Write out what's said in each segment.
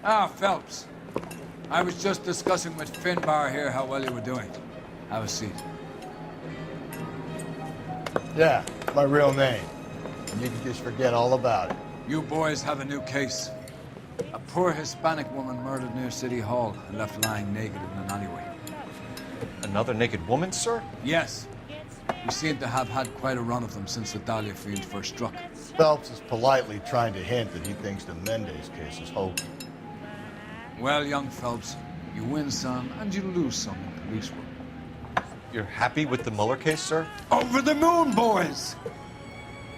Ah, Phelps. I was just discussing with Finbar here how well you were doing. Have a seat. Yeah, my real name. You can just forget all about it. You boys have a new case. A poor Hispanic woman murdered near City Hall and left lying naked in an alleyway. Another naked woman, sir? Yes. We seem to have had quite a run of them since the Dahlia fiend first struck. Phelps is politely trying to hint that he thinks the Mendez case is hokey. Well, young Phelps, you win some and you lose some in police work. You're happy with the Mueller case, sir? Over the moon, boys!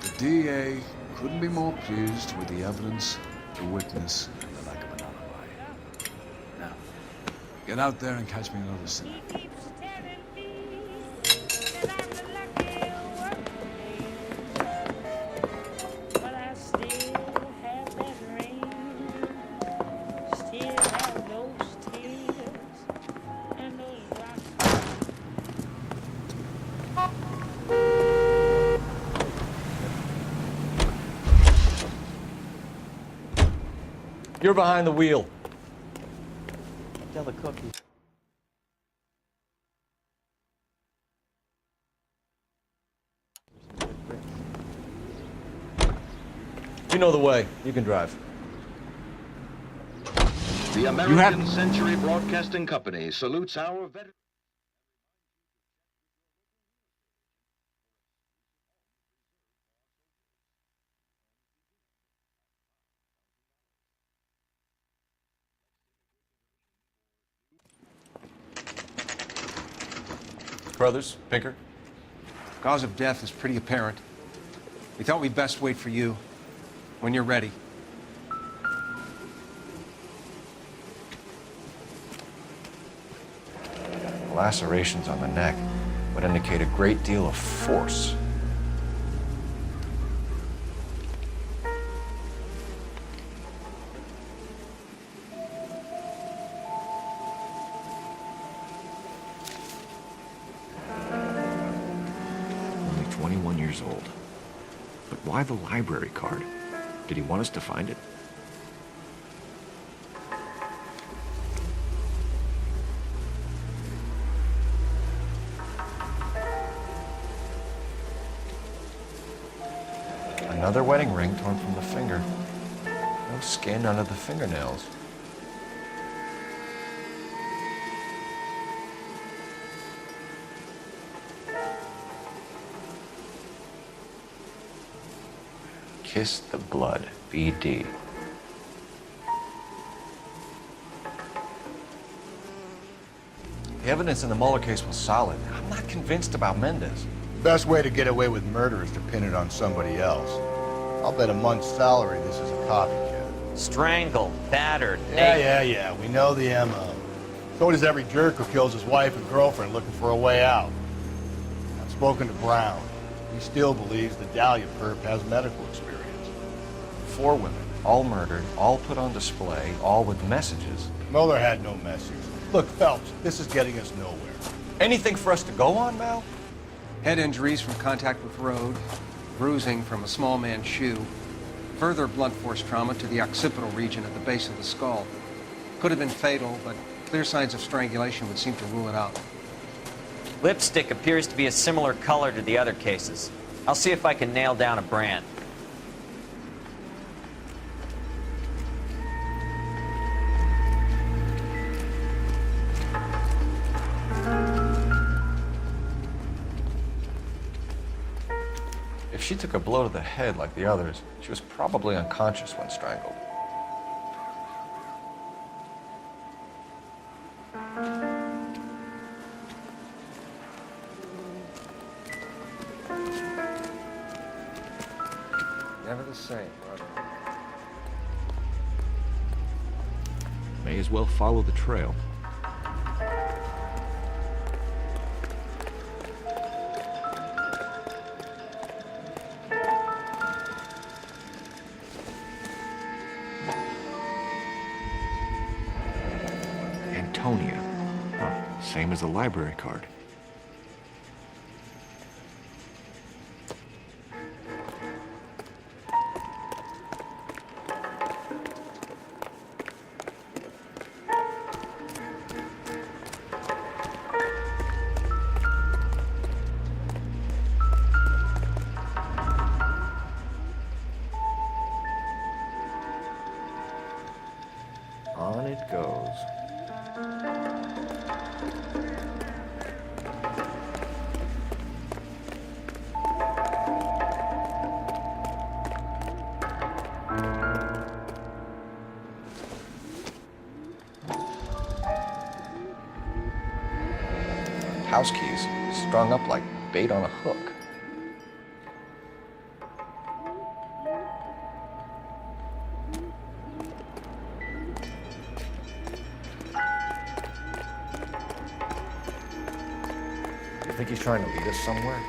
The DA couldn't be more pleased with the evidence, the witness, and the lack of an alibi. Now, get out there and catch me another sinner. You're behind the wheel. Tell the cookie. You know the way. You can drive. The American Century Broadcasting Company salutes our veterans. Brothers, Pinker. Cause of death is pretty apparent. We thought we'd best wait for you when you're ready. Lacerations on the neck would indicate a great deal of force. Only 21 years old. But why the library card? Did he want us to find it? Another wedding ring torn from the finger. No skin under the fingernails. Kiss the blood, BD. The evidence in the Mueller case was solid. I'm not convinced about Mendez. The best way to get away with murder is to pin it on somebody else. I'll bet a month's salary this is a copycat. Strangled, battered, Yeah, we know the MO. So does every jerk who kills his wife and girlfriend looking for a way out. I've spoken to Brown. He still believes the Dahlia perp has medical experience. 4 women, all murdered, all put on display, all with messages. Mueller had no message. Look, Phelps, this is getting us nowhere. Anything for us to go on, Mal? Head injuries from contact with road, bruising from a small man's shoe, further blunt force trauma to the occipital region at the base of the skull. Could have been fatal, but clear signs of strangulation would seem to rule it out. Lipstick appears to be a similar color to the other cases. I'll see if I can nail down a brand. If she took a blow to the head like the others, she was probably unconscious when strangled. Never the same, brother. May as well follow the trail. Antonia. Huh, same as the library card. it goes. House keys strung up like bait on a hook. You think he's trying to lead us somewhere?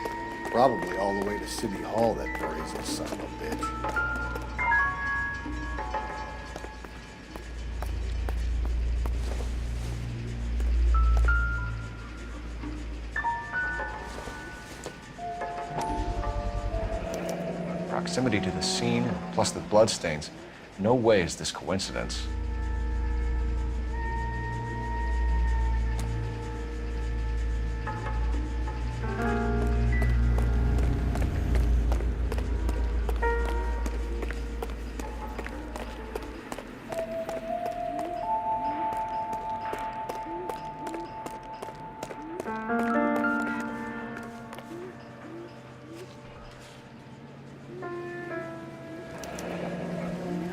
Probably all the way to City Hall, that brazen son of a bitch. Proximity to the scene, plus the bloodstains. No way is this coincidence.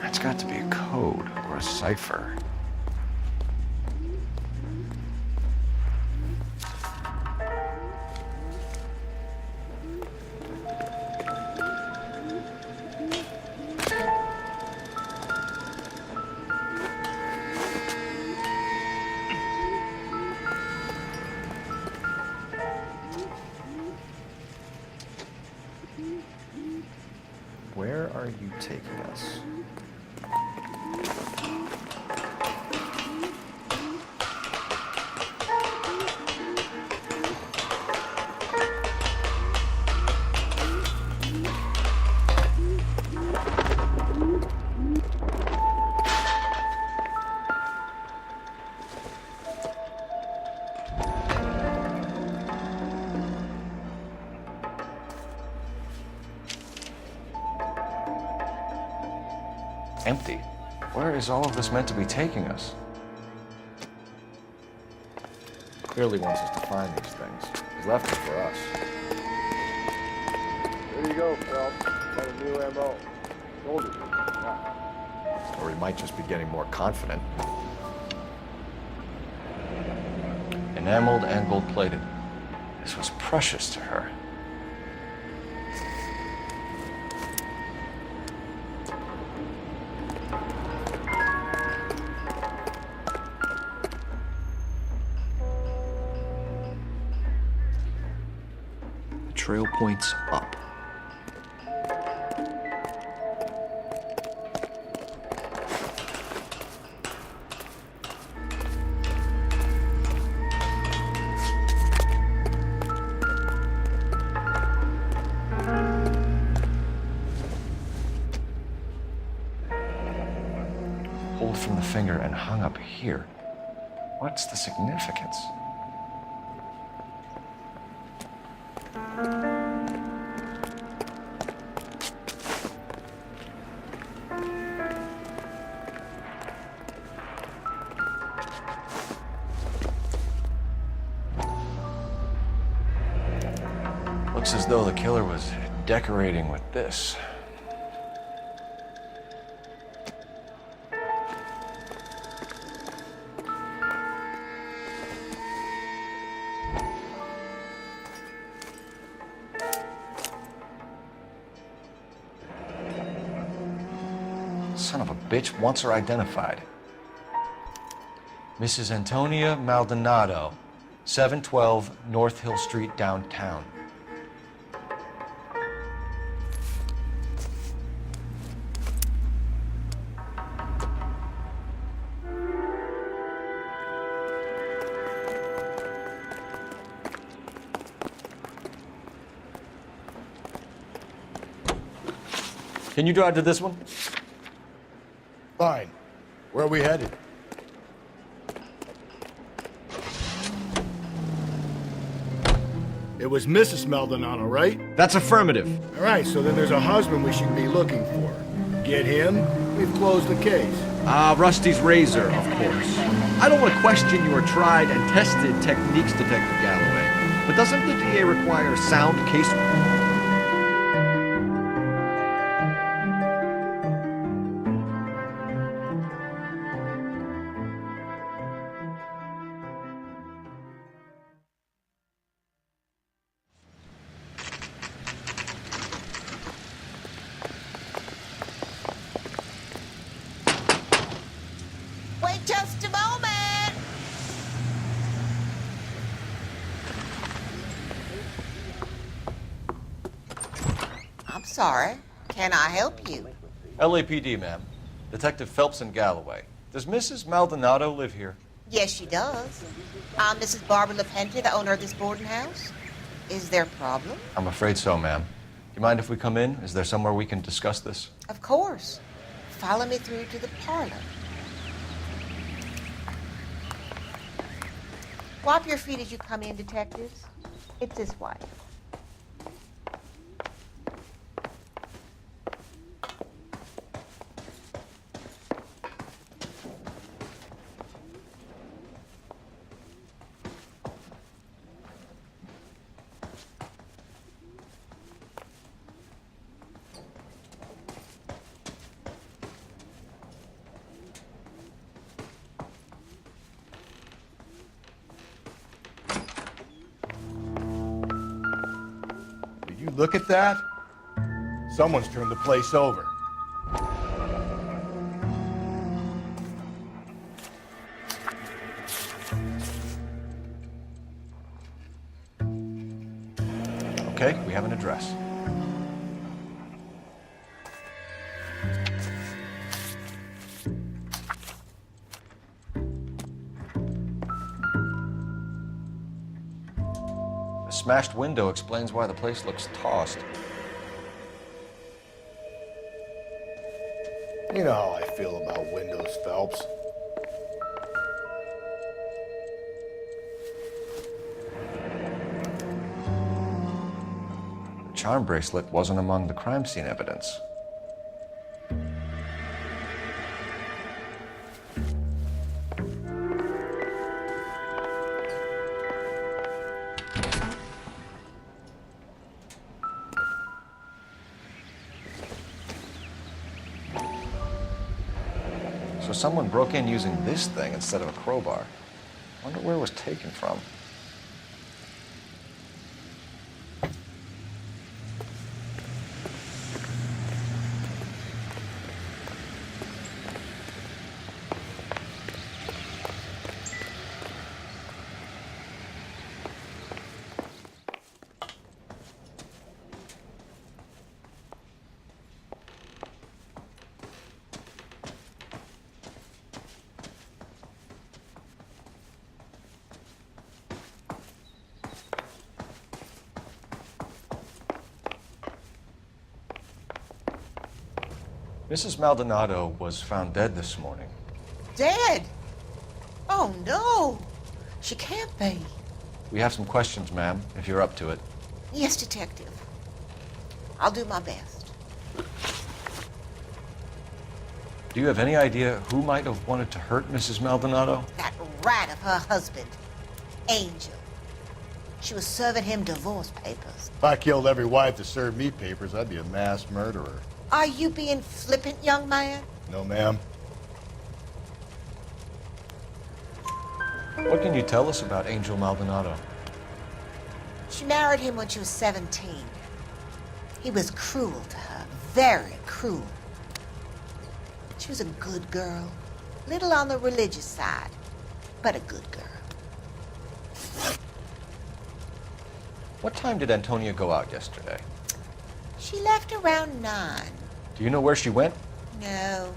It's got to be a code or a cipher. Where are you taking us? Empty. Where is all of this meant to be taking us? Clearly wants us to find these things. He's left it for us. There you go, Phelps. Got a new M.O. Told you. Or he might just be getting more confident. Enameled and gold-plated. This was precious to her. The trail points up. Pulled from the finger and hung up here. What's the significance? Looks as though the killer was decorating with this. Son of a bitch wants her identified. Mrs. Antonia Maldonado, 712 North Hill Street, downtown. Can you drive to this one? Fine. Where are we headed? It was Mrs. Maldonado, right? That's affirmative. All right, so then there's a husband we should be looking for. Get him, we've closed the case. Rusty's razor, of course. I don't want to question your tried and tested techniques, Detective Galloway, but doesn't the DA require sound case... Wait just a moment. I'm sorry. Can I help you? LAPD, ma'am. Detective Phelps and Galloway. Does Mrs. Maldonado live here? Yes, she does. I'm Mrs. Barbara LaPenta, the owner of this boarding house. Is there a problem? I'm afraid so, ma'am. Do you mind if we come in? Is there somewhere we can discuss this? Of course. Follow me through to the parlor. Wipe your feet as you come in, detectives. It's this way. Did you look at that? Someone's turned the place over. Okay, we have an address. A smashed window explains why the place looks tossed. You know how I feel about windows, Phelps. The charm bracelet wasn't among the crime scene evidence. So someone broke in using this thing instead of a crowbar. Wonder where it was taken from. Mrs. Maldonado was found dead this morning. Dead? Oh, no. She can't be. We have some questions, ma'am, if you're up to it. Yes, detective. I'll do my best. Do you have any idea who might have wanted to hurt Mrs. Maldonado? That rat of her husband, Angel. She was serving him divorce papers. If I killed every wife that served me papers, I'd be a mass murderer. Are you being flippant, young man? No, ma'am. What can you tell us about Angel Maldonado? She married him when she was 17. He was cruel to her, very cruel. She was a good girl, little on the religious side, but a good girl. What time did Antonia go out yesterday? She left around 9. Do you know where she went? No,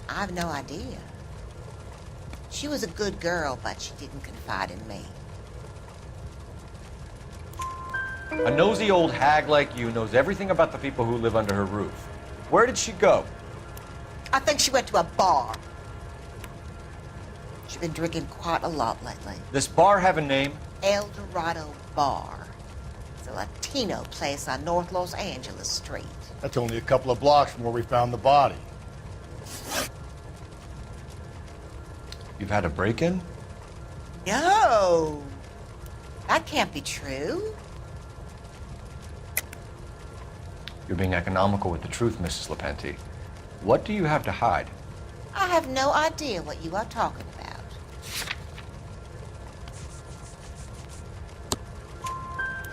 I've no idea. She was a good girl, but she didn't confide in me. A nosy old hag like you knows everything about the people who live under her roof. Where did she go? I think she went to a bar. She's been drinking quite a lot lately. This bar have a name? El Dorado Bar. It's a Latino place on North Los Angeles Street. That's only a couple of blocks from where we found the body. You've had a break-in? No. That can't be true. You're being economical with the truth, Mrs. Lepenti. What do you have to hide? I have no idea what you are talking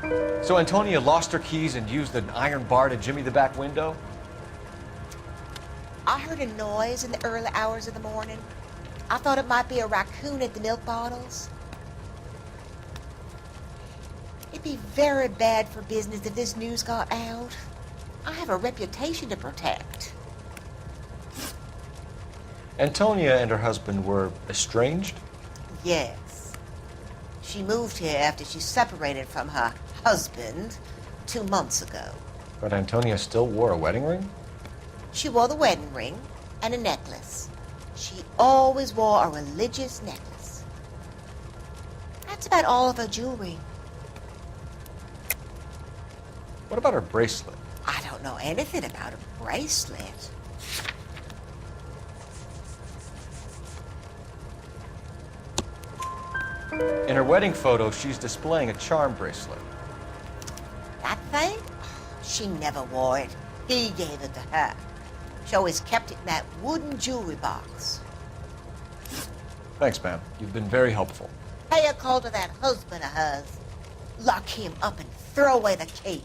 about. So Antonia lost her keys and used an iron bar to jimmy the back window? I heard a noise in the early hours of the morning. I thought it might be a raccoon at the milk bottles. It'd be very bad for business if this news got out. I have a reputation to protect. Antonia and her husband were estranged? Yes. She moved here after she separated from her husband 2 months ago. But Antonia still wore a wedding ring? She wore the wedding ring and a necklace. She always wore a religious necklace. That's about all of her jewelry. What about her bracelet? I don't know anything about a bracelet. In her wedding photo, she's displaying a charm bracelet. That thing? She never wore it. He gave it to her. She always kept it in that wooden jewelry box. Thanks, ma'am. You've been very helpful. Pay a call to that husband of hers. Lock him up and throw away the key.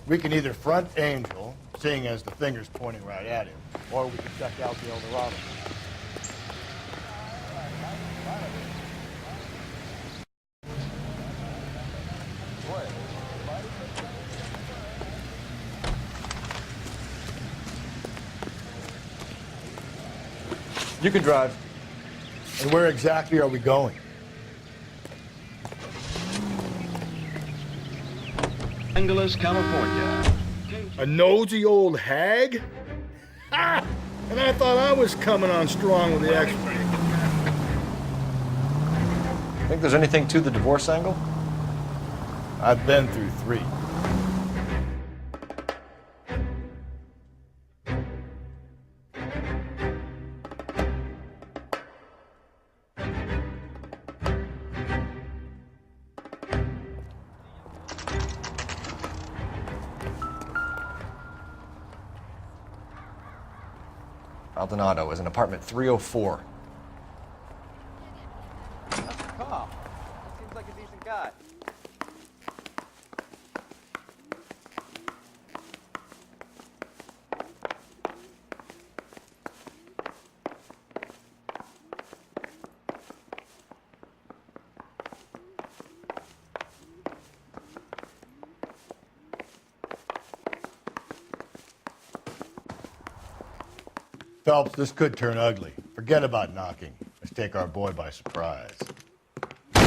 We can either front Angel, seeing as the finger's pointing right at him, or we can check out the Eldorado. You can drive. And where exactly are we going? Angeles, California. A nosy old hag? Ha! And I thought I was coming on strong with the expert. Think there's anything to the divorce angle? I've been through 3. Maldonado is in apartment 304. That's a cop. Seems like a decent guy. Phelps, this could turn ugly. Forget about knocking. Let's take our boy by surprise. Hey,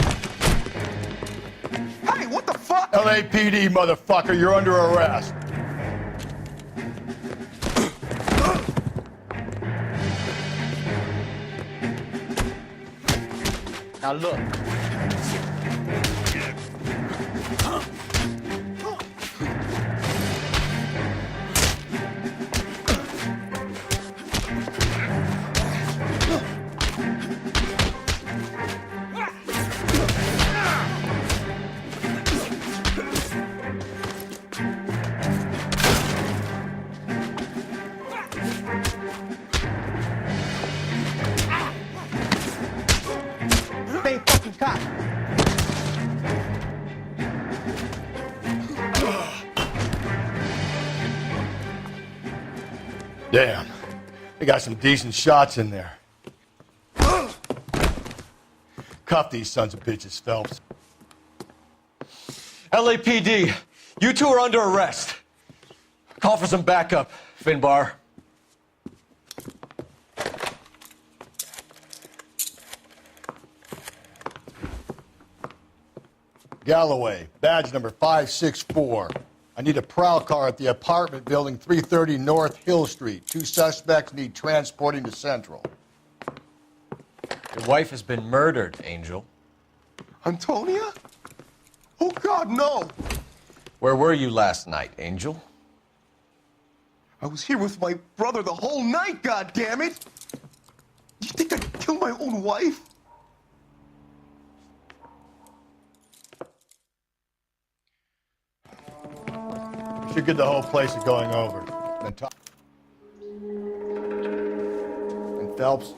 what the fuck? LAPD, motherfucker, you're under arrest. Now look. Ain't fucking cop. Damn. They got some decent shots in there. Cuff these sons of bitches, Phelps. LAPD, you two are under arrest. Call for some backup, Finbar. Galloway, badge number 564. I need a prowl car at the apartment building 330 North Hill Street. 2 suspects need transporting to Central. Your wife has been murdered, Angel. Antonia? Oh, God, no. Where were you last night, Angel? I was here with my brother the whole night, God damn it! You think I'd kill my own wife? We should get the whole place going over. Then talk. And Phelps,